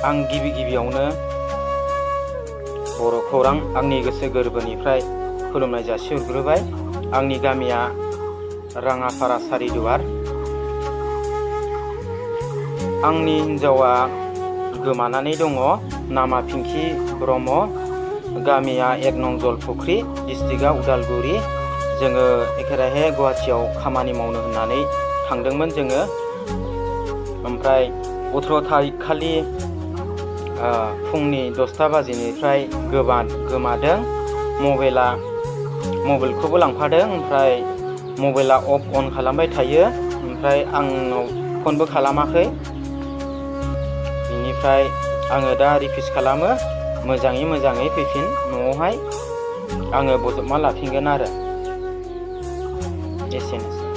आं गिबियावनो बर' खौरां आंनि गोसो गोरबोनिफ्राय खुलुमनाय जासिहरग्रोबाय। आंनि गामिया राङापारा सारिदुवार। आंनि हिन्जावा गोमानानै दङ। नामा पिंकि ब्रह्म, गामिया 1 नं जलफुख्रि, डिस्ट्रिक्टआ उदालगुरि। जोङो एखेराहे गुवाहाटियाव खामानि मावनो होननानै थांदोंमोन जोङो। ओमफ्राय 18 थारिख खालि फुंनि 10टा बाजिनिफ्राय गोमादों। मबाइलखौबो लांफादों। ओमफ्राय मबाइला अफ अन खालामबाय थायो। ओमफ्राय आंनाव फनबो खालामाखै। बिनिफ्राय आङो दा रिकुवेस्ट खालामो, मोजाङै फैफिन न'आवहाय। आङो बजबना लाफिनगोन आरो। एसेनोसै।